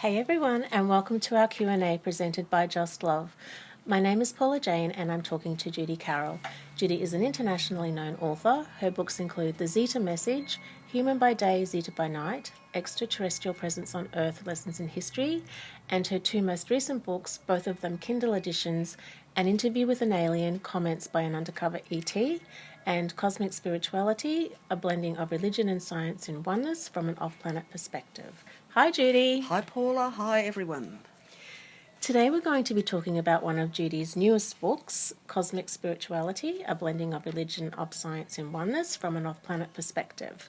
Hey everyone, and welcome to our Q&A presented by Just Love. My name is Paula Jane and I'm talking to Judy Carroll. Judy is an internationally known author. Her books include The Zeta Message, Human by Day, Zeta by Night, Extraterrestrial Presence on Earth, Lessons in History, and her two most recent books, both of them Kindle editions, An Interview with an Alien, Comments by an Undercover ET, and Cosmic Spirituality, a blending of religion and science in oneness from an off-planet perspective. Hi Judy. Hi Paula, hi everyone. Today we're going to be talking about one of Judy's newest books, Cosmic Spirituality, a blending of religion, of science in oneness from an off-planet perspective.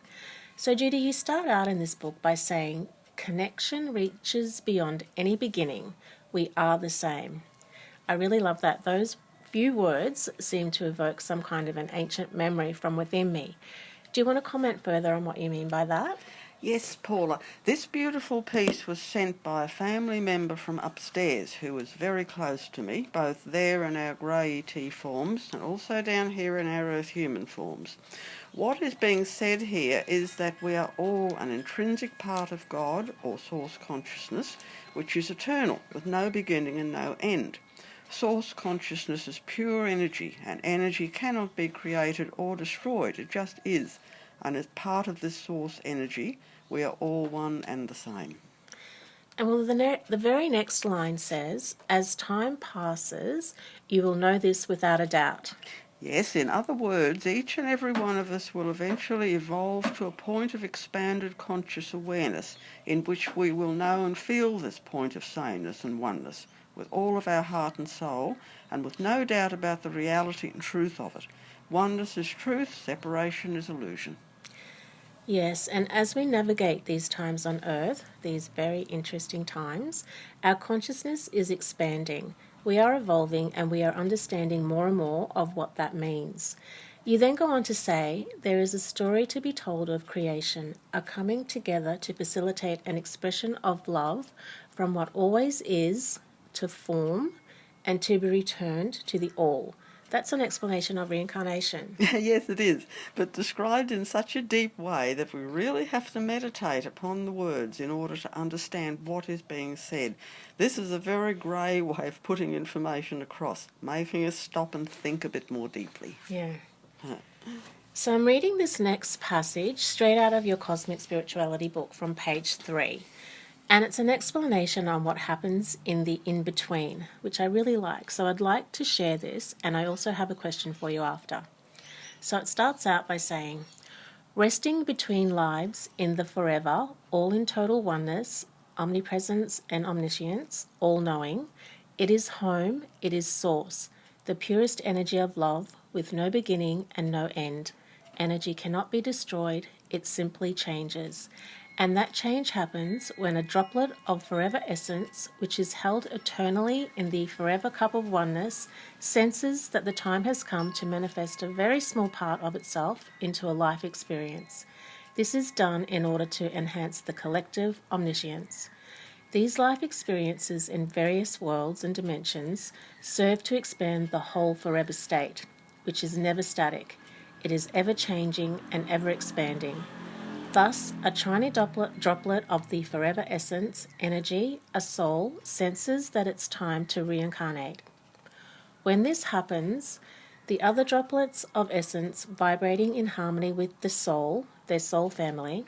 So Judy, you start out in this book by saying, connection reaches beyond any beginning. We are the same. I really love that. Those few words seem to evoke some kind of an ancient memory from within me. Do you want to comment further on what you mean by that? Yes, Paula, this beautiful piece was sent by a family member from upstairs who was very close to me, both there in our grey ET forms and also down here in our Earth human forms. What is being said here is that we are all an intrinsic part of God or source consciousness, which is eternal, with no beginning and no end. Source consciousness is pure energy, and energy cannot be created or destroyed. It just is. And as part of this source energy, we are all one and the same. And well, the very next line says, as time passes, you will know this without a doubt. Yes, in other words, each and every one of us will eventually evolve to a point of expanded conscious awareness in which we will know and feel this point of sameness and oneness with all of our heart and soul, and with no doubt about the reality and truth of it. Oneness is truth, separation is illusion. Yes, and as we navigate these times on Earth, these very interesting times, our consciousness is expanding. We are evolving and we are understanding more and more of what that means. You then go on to say, there is a story to be told of creation, a coming together to facilitate an expression of love from what always is to form and to be returned to the all. That's an explanation of reincarnation. Yes, it is, but described in such a deep way that we really have to meditate upon the words in order to understand what is being said. This is a very grey way of putting information across, making us stop and think a bit more deeply. Yeah. So I'm reading this next passage straight out of your Cosmic Spirituality book from page 3. And it's an explanation on what happens in the in-between, which I really like. So I'd like to share this, and I also have a question for you after. So it starts out by saying, resting between lives in the forever, all in total oneness, omnipresence and omniscience, all-knowing, it is home, it is source, the purest energy of love with no beginning and no end. Energy cannot be destroyed, it simply changes. And that change happens when a droplet of forever essence, which is held eternally in the forever cup of oneness, senses that the time has come to manifest a very small part of itself into a life experience. This is done in order to enhance the collective omniscience. These life experiences in various worlds and dimensions serve to expand the whole forever state, which is never static. It is ever changing and ever expanding. Thus, a tiny droplet of the forever essence, energy, a soul, senses that it's time to reincarnate. When this happens, the other droplets of essence, vibrating in harmony with the soul, their soul family,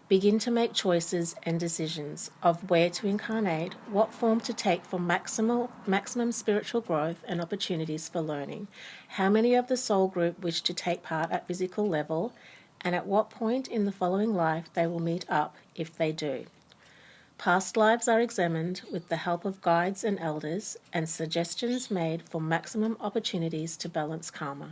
begin to make choices and decisions of where to incarnate, what form to take for maximum spiritual growth and opportunities for learning, how many of the soul group wish to take part at physical level, and at what point in the following life they will meet up, if they do. Past lives are examined with the help of guides and elders, and suggestions made for maximum opportunities to balance karma.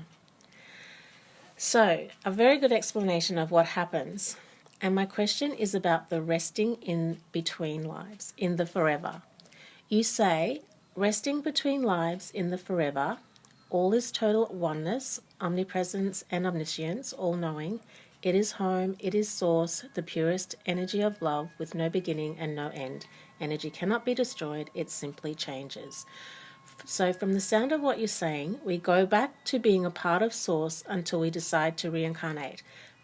So, a very good explanation of what happens. And my question is about the resting in between lives, in the forever. You say, resting between lives in the forever, all is total oneness, omnipresence and omniscience, all-knowing. It is home, it is source, the purest energy of love with no beginning and no end. Energy cannot be destroyed, it simply changes. So from the sound of what you're saying, we go back to being a part of source until we decide to reincarnate.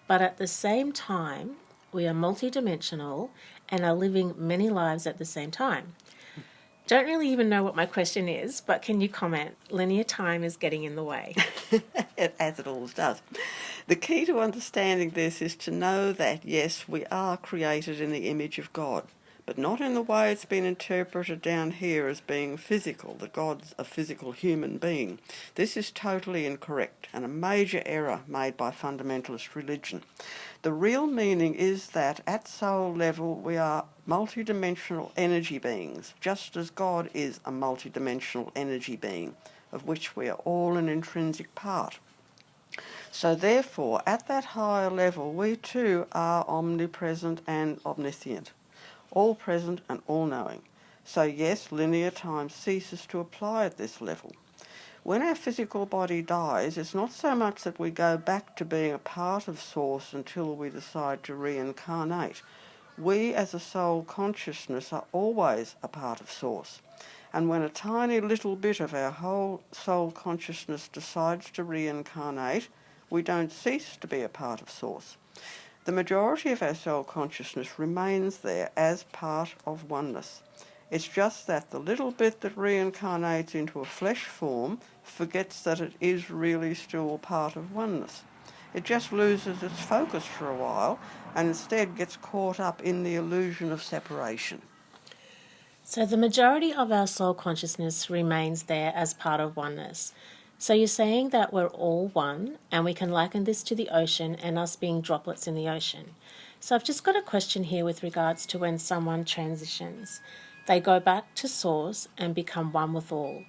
But at the same time, we are multidimensional and are living many lives at the same time. Don't really even know what my question is, but can you comment? Linear time is getting in the way. As it always does. The key to understanding this is to know that, yes, we are created in the image of God, but not in the way it's been interpreted down here as being physical, that God's a physical human being. This is totally incorrect and a major error made by fundamentalist religion. The real meaning is that at soul level we are multidimensional energy beings, just as God is a multidimensional energy being, of which we are all an intrinsic part. So therefore, at that higher level, we too are omnipresent and omniscient, all present and all-knowing. So yes, linear time ceases to apply at this level. When our physical body dies, it's not so much that we go back to being a part of Source until we decide to reincarnate. We as a soul consciousness are always a part of Source. And when a tiny little bit of our whole soul consciousness decides to reincarnate, we don't cease to be a part of Source. The majority of our soul consciousness remains there as part of oneness. It's just that the little bit that reincarnates into a flesh form forgets that it is really still part of oneness. It just loses its focus for a while and instead gets caught up in the illusion of separation. So the majority of our soul consciousness remains there as part of oneness. So you're saying that we're all one, and we can liken this to the ocean and us being droplets in the ocean. So I've just got a question here with regards to when someone transitions. They go back to Source and become one with all.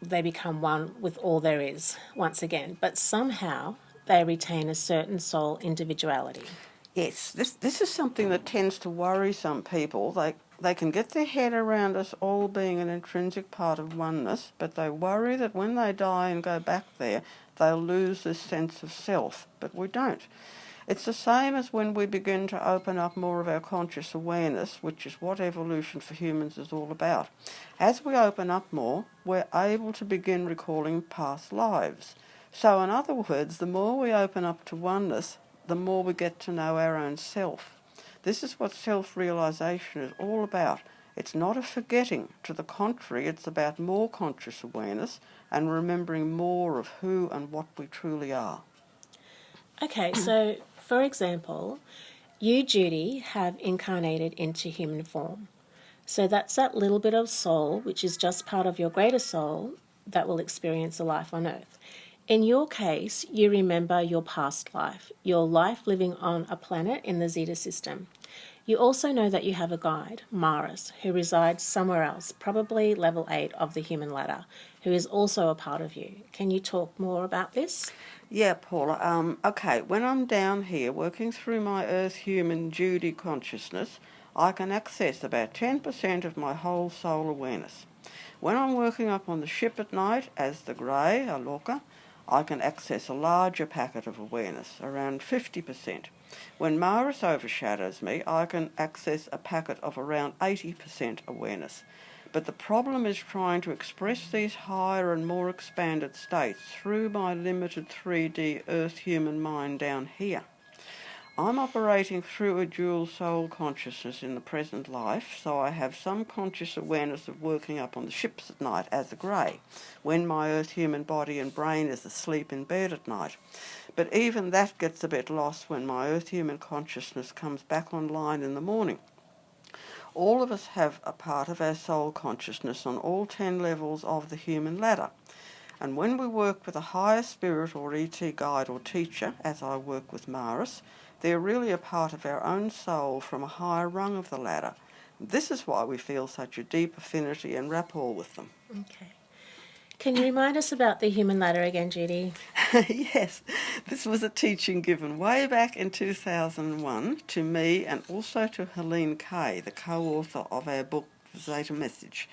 They become one with all there is, once again, but somehow they retain a certain soul individuality. Yes, this is something that tends to worry some people. They can get their head around us all being an intrinsic part of oneness, but they worry that when they die and go back there, they'll lose this sense of self, but we don't. It's the same as when we begin to open up more of our conscious awareness, which is what evolution for humans is all about. As we open up more, we're able to begin recalling past lives. So in other words, the more we open up to oneness, the more we get to know our own self. This is what self-realisation is all about. It's not a forgetting. To the contrary, it's about more conscious awareness and remembering more of who and what we truly are. Okay, so for example, you, Judy, have incarnated into human form. So that's that little bit of soul, which is just part of your greater soul, that will experience a life on Earth. In your case, you remember your past life, your life living on a planet in the Zeta system. You also know that you have a guide, Maris, who resides somewhere else, probably level 8 of the human ladder, who is also a part of you. Can you talk more about this? Yeah, Paula. Okay, when I'm down here working through my Earth human Judy consciousness, I can access about 10% of my whole soul awareness. When I'm working up on the ship at night as the Grey, a Lorca, I can access a larger packet of awareness, around 50%. When Maris overshadows me, I can access a packet of around 80% awareness. But the problem is trying to express these higher and more expanded states through my limited 3D Earth human mind down here. I'm operating through a dual soul consciousness in the present life, so I have some conscious awareness of working up on the ships at night as a Grey, when my Earth human body and brain is asleep in bed at night. But even that gets a bit lost when my Earth human consciousness comes back online in the morning. All of us have a part of our soul consciousness on all 10 levels of the human ladder. And when we work with a higher spirit or ET guide or teacher, as I work with Maris, they're really a part of our own soul from a higher rung of the ladder. This is why we feel such a deep affinity and rapport with them. Okay. Can you remind us about the human ladder again, Judy? Yes, this was a teaching given way back in 2001 to me and also to Helene Kay, the co-author of our book, Zeta Message.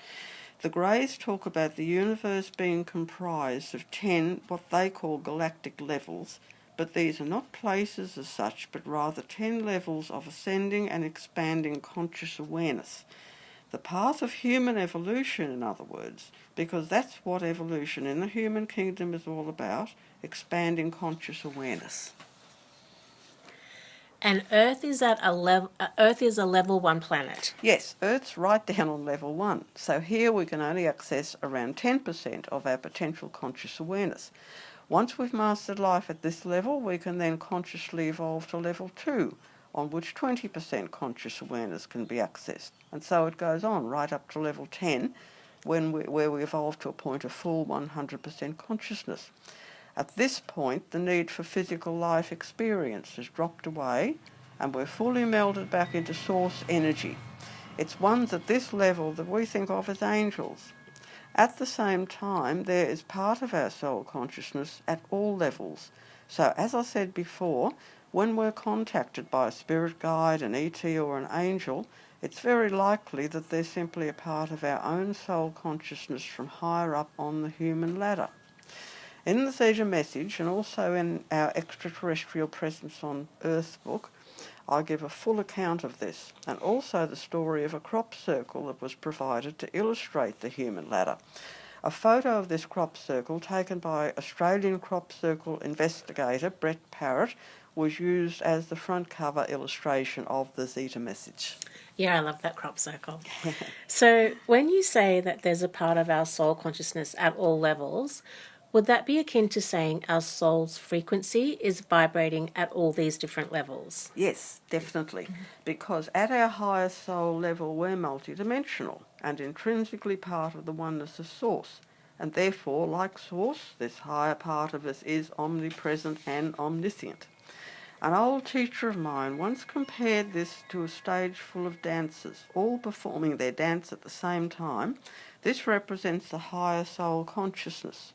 The Greys talk about the universe being comprised of 10 what they call galactic levels, but these are not places as such, but rather 10 levels of ascending and expanding conscious awareness. The path of human evolution, in other words, because that's what evolution in the human kingdom is all about, expanding conscious awareness. And Earth is at a level. Earth is a level 1 planet. Yes, Earth's right down on level 1. So here we can only access around 10% of our potential conscious awareness. Once we've mastered life at this level, we can then consciously evolve to level 2, on which 20% conscious awareness can be accessed. And so it goes on right up to level 10, where we evolve to a point of full 100% consciousness. At this point, the need for physical life experience has dropped away and we're fully melded back into source energy. It's ones at this level that we think of as angels. At the same time, there is part of our soul consciousness at all levels. So, as I said before, when we're contacted by a spirit guide, an ET or an angel, it's very likely that they're simply a part of our own soul consciousness from higher up on the human ladder. In the Theta message, and also in our extraterrestrial presence on Earth book, I give a full account of this, and also the story of a crop circle that was provided to illustrate the human ladder. A photo of this crop circle taken by Australian crop circle investigator Brett Parrott was used as the front cover illustration of the Theta message. Yeah, I love that crop circle. So when you say that there's a part of our soul consciousness at all levels, would that be akin to saying our soul's frequency is vibrating at all these different levels? Yes, definitely, because at our highest soul level we're multidimensional and intrinsically part of the oneness of Source, and therefore, like Source, this higher part of us is omnipresent and omniscient. An old teacher of mine once compared this to a stage full of dancers, all performing their dance at the same time. This represents the higher soul consciousness.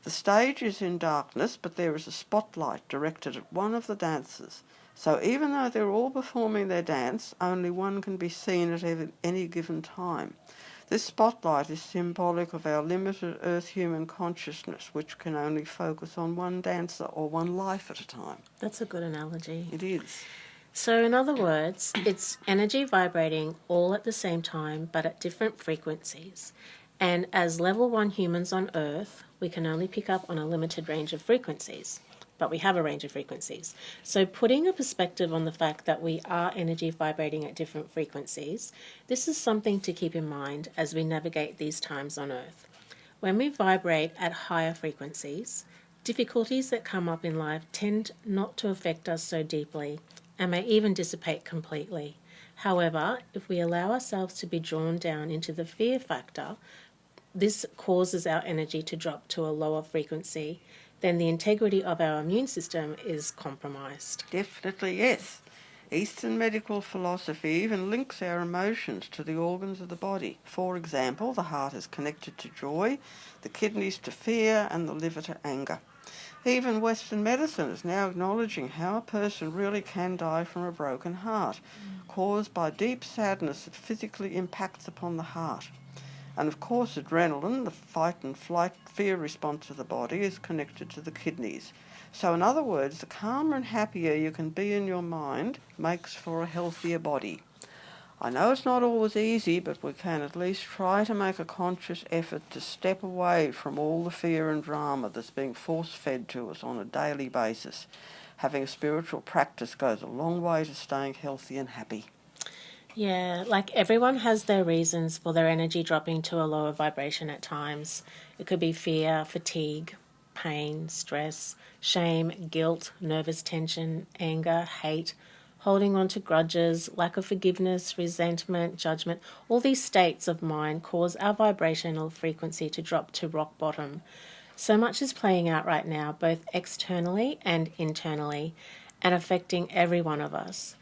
The stage is in darkness, but there is a spotlight directed at one of the dancers. So even though they're all performing their dance, only one can be seen at any given time. This spotlight is symbolic of our limited Earth human consciousness, which can only focus on one dancer or one life at a time. That's a good analogy. It is. So in other words, it's energy vibrating all at the same time, but at different frequencies. And as level 1 humans on Earth, we can only pick up on a limited range of frequencies, but we have a range of frequencies. So putting a perspective on the fact that we are energy vibrating at different frequencies, this is something to keep in mind as we navigate these times on Earth. When we vibrate at higher frequencies, difficulties that come up in life tend not to affect us so deeply and may even dissipate completely. However, if we allow ourselves to be drawn down into the fear factor, this causes our energy to drop to a lower frequency, then the integrity of our immune system is compromised. Definitely, yes. Eastern medical philosophy even links our emotions to the organs of the body. For example, the heart is connected to joy, the kidneys to fear, and the liver to anger. Even Western medicine is now acknowledging how a person really can die from a broken heart, caused by deep sadness that physically impacts upon the heart. And of course, adrenaline, the fight and flight fear response of the body, is connected to the kidneys. So in other words, the calmer and happier you can be in your mind makes for a healthier body. I know it's not always easy, but we can at least try to make a conscious effort to step away from all the fear and drama that's being force-fed to us on a daily basis. Having a spiritual practice goes a long way to staying healthy and happy. Yeah, like everyone has their reasons for their energy dropping to a lower vibration at times. It could be fear, fatigue, pain, stress, shame, guilt, nervous tension, anger, hate, holding on to grudges, lack of forgiveness, resentment, judgment. All these states of mind cause our vibrational frequency to drop to rock bottom. So much is playing out right now, both externally and internally, and affecting every one of us.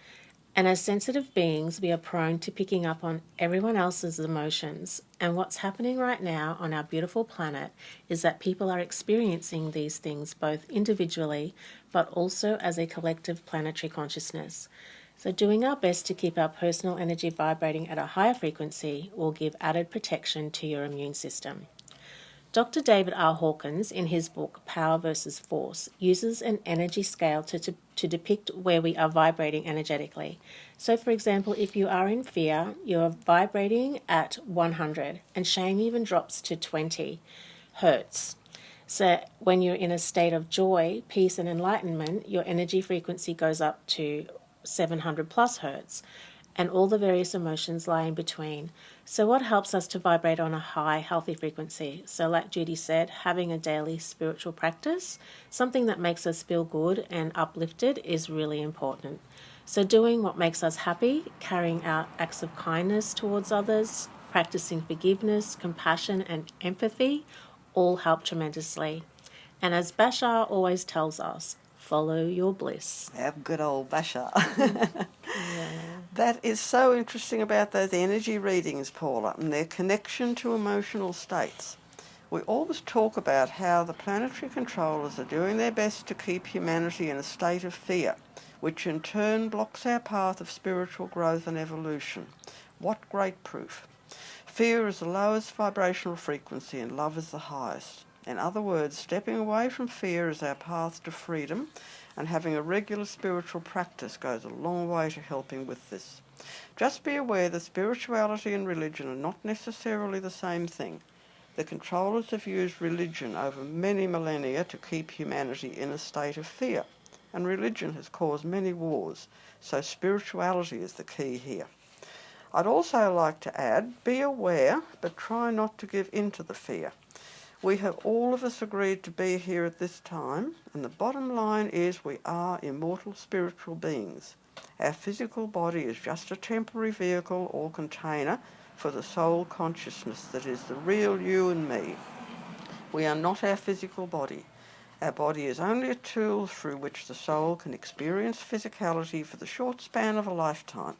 And as sensitive beings, we are prone to picking up on everyone else's emotions. And what's happening right now on our beautiful planet is that people are experiencing these things both individually, but also as a collective planetary consciousness. So doing our best to keep our personal energy vibrating at a higher frequency will give added protection to your immune system. Dr. David R. Hawkins, in his book Power versus Force, uses an energy scale to depict where we are vibrating energetically. So, for example, if you are in fear, you're vibrating at 100, and shame even drops to 20 hertz. So when you're in a state of joy, peace, and enlightenment, your energy frequency goes up to 700 plus hertz, and all the various emotions lie in between. So what helps us to vibrate on a high, healthy frequency? So like Judy said, having a daily spiritual practice, something that makes us feel good and uplifted, is really important. So doing what makes us happy, carrying out acts of kindness towards others, practicing forgiveness, compassion, and empathy all help tremendously. And as Bashar always tells us, follow your bliss. Have good old Bashar. Yeah. That is so interesting about those energy readings, Paula, and their connection to emotional states. We always talk about how the planetary controllers are doing their best to keep humanity in a state of fear, which in turn blocks our path of spiritual growth and evolution. What great proof. Fear is the lowest vibrational frequency and love is the highest. In other words, stepping away from fear is our path to freedom, and having a regular spiritual practice goes a long way to helping with this. Just be aware that spirituality and religion are not necessarily the same thing. The controllers have used religion over many millennia to keep humanity in a state of fear, and religion has caused many wars, so spirituality is the key here. I'd also like to add, be aware, but try not to give in to the fear. We have all of us agreed to be here at this time, and the bottom line is we are immortal spiritual beings. Our physical body is just a temporary vehicle or container for the soul consciousness that is the real you and me. We are not our physical body. Our body is only a tool through which the soul can experience physicality for the short span of a lifetime.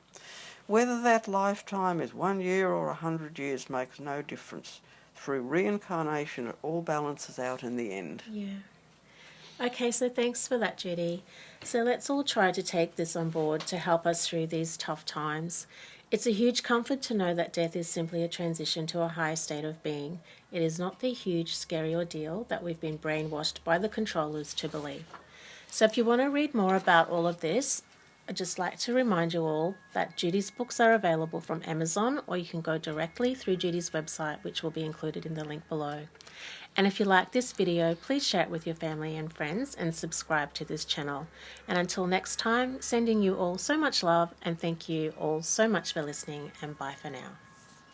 Whether that lifetime is 1 year or 100 years makes no difference. Through reincarnation, it all balances out in the end. Yeah. Okay, so thanks for that, Judy. So let's all try to take this on board to help us through these tough times. It's a huge comfort to know that death is simply a transition to a higher state of being. It is not the huge, scary ordeal that we've been brainwashed by the controllers to believe. So if you want to read more about all of this, I'd just like to remind you all that Judy's books are available from Amazon, or you can go directly through Judy's website, which will be included in the link below. And if you like this video, please share it with your family and friends and subscribe to this channel. And until next time, sending you all so much love, and thank you all so much for listening, and bye for now.